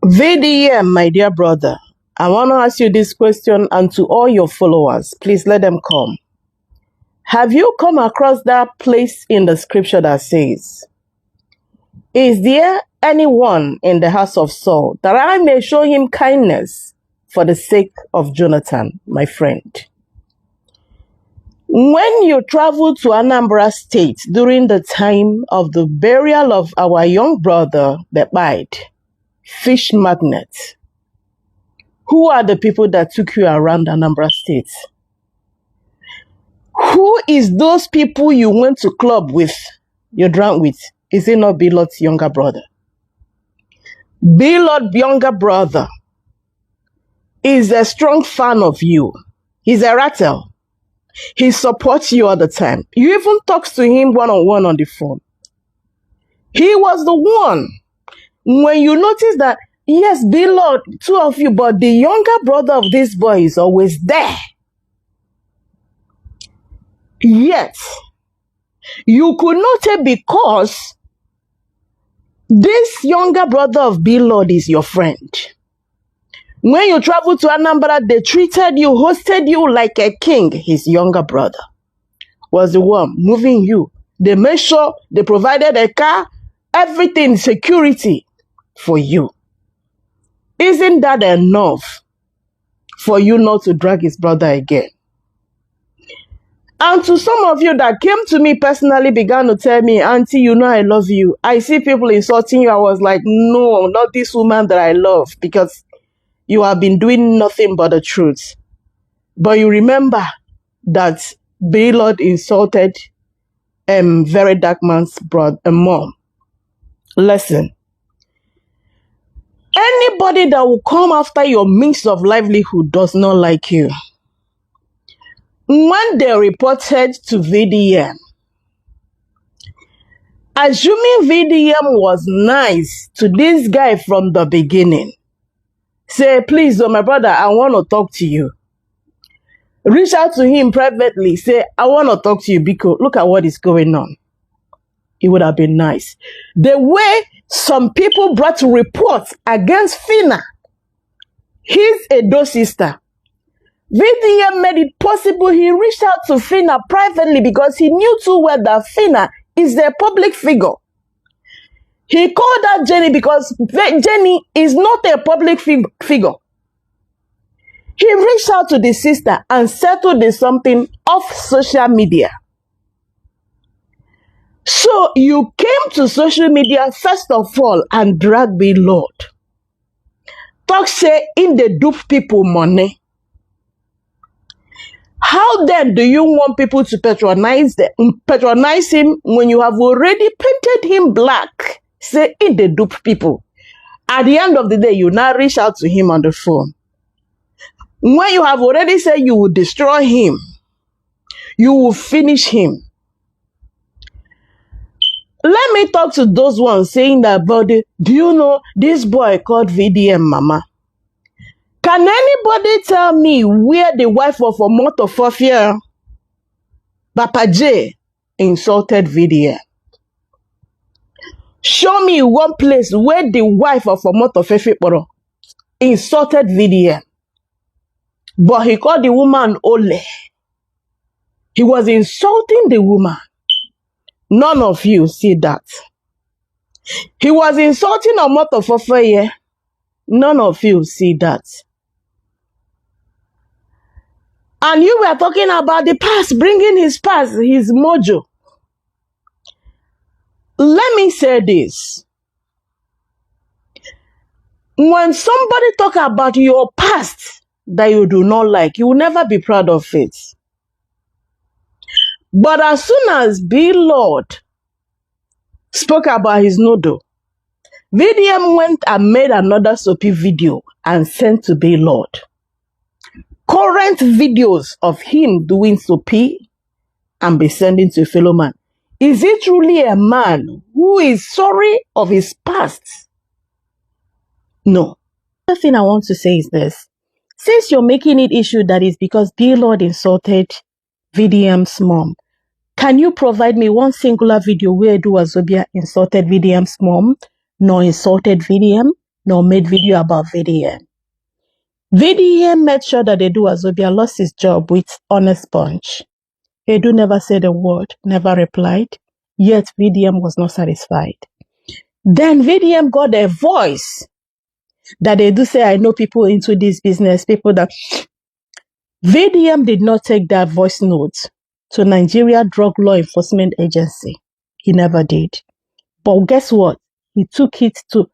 VDM, my dear brother, I want to ask you this question, and to all your followers, please let them come. Have you come across that place in the scripture that says, "Is there anyone in the house of Saul that I may show him kindness for the sake of Jonathan, my friend?" When you travel to Anambra State during the time of the burial of our young brother, the fish magnet, who are the people that took you around Anambra State? Who is those people you went to club with, you drank with? Is it not Blord's younger brother? Blord's younger brother is a strong fan of you. He's a rattle. He supports you all the time. You even talk to him one-on-one on the phone. He was the one. When you notice that, yes, Blord, two of you, but the younger brother of this boy is always there. Yet, you could not say because this younger brother of Blord is your friend. When you travel to Anambra, they treated you, hosted you like a king. His younger brother was the one moving you. They made sure they provided a car, everything, security for you. Isn't that enough for you not to drag his brother again? And to some of you that came to me personally, began to tell me, "Auntie, you know I love you. I see people insulting you." I was like, no, not this woman that I love, because you have been doing nothing but the truth. But you remember that Blord insulted very dark man's mom. Listen, anybody that will come after your means of livelihood does not like you. When they reported to VDM, assuming VDM was nice to this guy from the beginning, say, "Please, my brother, I want to talk to you." Reach out to him privately, say, "I want to talk to you because look at what is going on." It would have been nice. The way some people brought reports against Fina, his Edo sister, VDM made it possible. He reached out to Fina privately because he knew too well that Fina is a public figure. He called out Jenny because Jenny is not a public figure. He reached out to the sister and settled the something off social media. So you came to social media first of all and dragged Blord. Talk say in the dupe people money. How then do you want people to patronize him when you have already painted him black? Say in the dupe people. At the end of the day, you now reach out to him on the phone. When you have already said you will destroy him, you will finish him. Let me talk to those ones saying that about do you know this boy called VDM Mama? Can anybody tell me where the wife of Omoto Fufeyin, Papa J, insulted VDM? Show me one place where the wife of Omoto Fufeyin insulted VDM. But he called the woman Ole. He was insulting the woman. None of you see that. He was insulting Omoto Fufeyin. None of you see that. And you were talking about the past, bringing his past, his mojo. Let me say this. When somebody talk about your past that you do not like, you will never be proud of it. But as soon as Blord spoke about his Nedu, VDM went and made another soapy video and sent to Blord. Current videos of him doing soapy and be sending to a fellow man. Is he truly a man who is sorry of his past? No. The thing I want to say is this. Since you're making it issue that is because Blord insulted VDM's mom, can you provide me one singular video where Edu Wazobia insulted VDM's mom, nor insulted VDM? nor made video about VDM. VDM made sure that Edu Azobia lost his job with honest punch. Edu never said a word, never replied, yet VDM was not satisfied. Then VDM got a voice that Edu say, I know people into this business, people that... VDM did not take that voice note to Nigeria Drug Law Enforcement Agency. He never did. But guess what? He took it to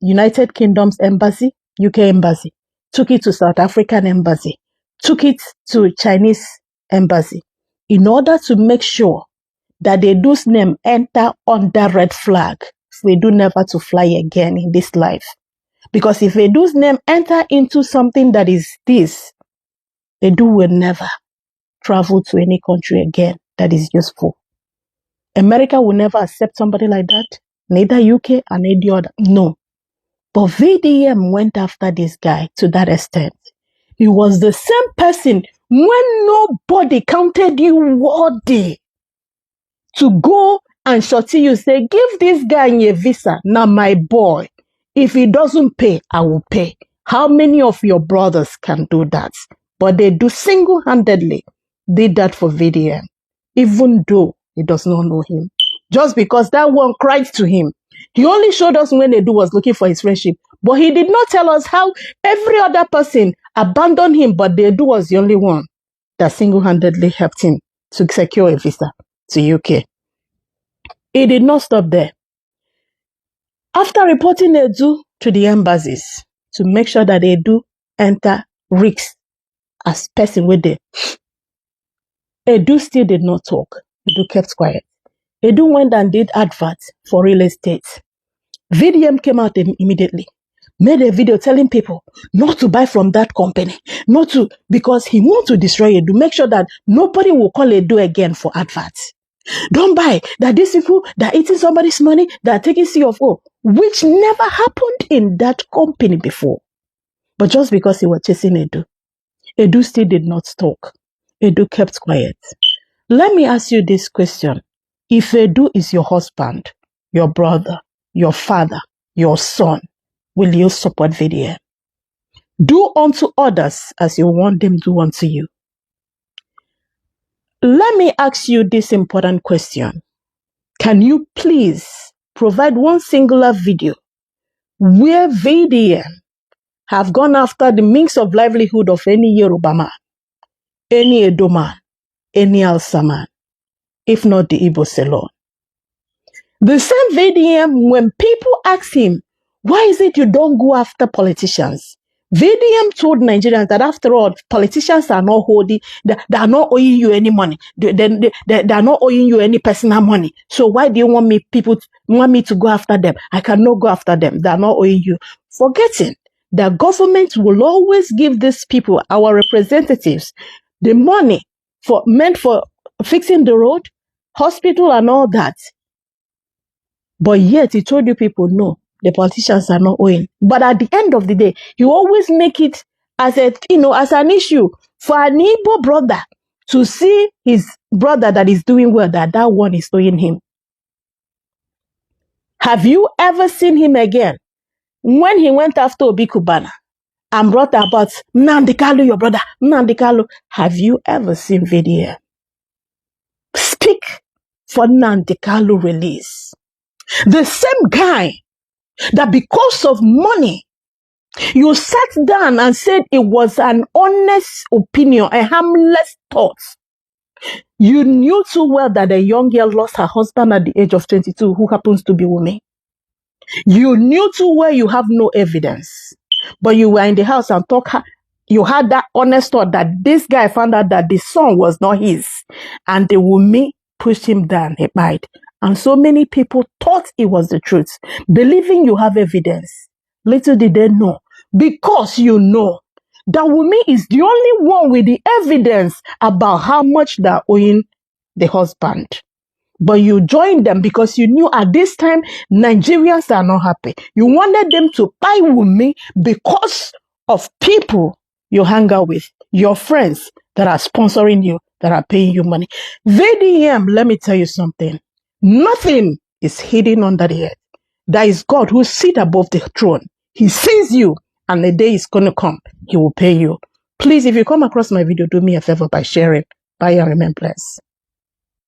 United Kingdom's embassy, UK embassy, took it to South African embassy, took it to Chinese embassy, in order to make sure that Edu's name enter under red flag for Edu never to fly again in this life. Because if Edu's name enter into something that is this, Edu will never travel to any country again that is useful. America will never accept somebody like that, neither UK and any other. No. But VDM went after this guy to that extent. He was the same person when nobody counted you worthy to go and shorty you, say, give this guy a visa. Now, my boy, if he doesn't pay, I will pay. How many of your brothers can do that? But they do single-handedly did that for VDM, even though he does not know him. Just because that one cried to him. He only showed us when Edu was looking for his friendship, but he did not tell us how every other person abandoned him, but Edu was the only one that single-handedly helped him to secure a visa to UK. It did not stop there. After reporting Edu to the embassies to make sure that Edu enter risks as person with them, Edu still did not talk. Edu kept quiet. Edu went and did adverts for real estate. VDM came out immediately, made a video telling people not to buy from that company, not to, because he wants to destroy Edu, make sure that nobody will call Edu again for adverts. Don't buy, that these people that are eating somebody's money, that are taking CFO, which never happened in that company before. But just because he was chasing Edu, Edu still did not talk. Edu kept quiet. Let me ask you this question. If Edu is your husband, your brother, your father, your son, will you support VDM? Do unto others as you want them to do unto you. Let me ask you this important question. Can you please provide one singular video where VDM have gone after the means of livelihood of any Yoruba man, any Edo man, any Hausa man, if not the Igbo alone? The same VDM, when people ask him, why is it you don't go after politicians? VDM told Nigerians that after all, politicians are not holding, they are not owing you any money. They are not owing you any personal money. So why do you want me to go after them? I cannot go after them. They are not owing you. Forgetting that government will always give these people, our representatives, the money meant for fixing the road, hospital and all that. But yet he told you people, no, the politicians are not owing. But at the end of the day, you always make it as as an issue for an Igbo brother to see his brother that is doing well, that one is owing him. Have you ever seen him again? When he went after Obi Kubana and brought about Nnamdi Kanu, your brother, Nnamdi Kanu, have you ever seen VDM speak for Nnamdi Kanu release? The same guy that because of money, you sat down and said it was an honest opinion, a harmless thought. You knew too well that a young girl lost her husband at the age of 22 who happens to be woman. You knew too well you have no evidence, but you were in the house and you had that honest thought that this guy found out that the son was not his, and the woman pushed him down, he died. And so many people thought it was the truth, believing you have evidence. Little did they know, because you know that woman is the only one with the evidence about how much they're owing the husband. But you joined them because you knew at this time Nigerians are not happy. You wanted them to buy women because of people you hang out with, your friends that are sponsoring you, that are paying you money. VDM, let me tell you something. Nothing is hidden under the earth. There is God who sits above the throne. He sees you, and the day is going to come. He will pay you. Please, if you come across my video, do me a favor by sharing. Bye and remain blessed.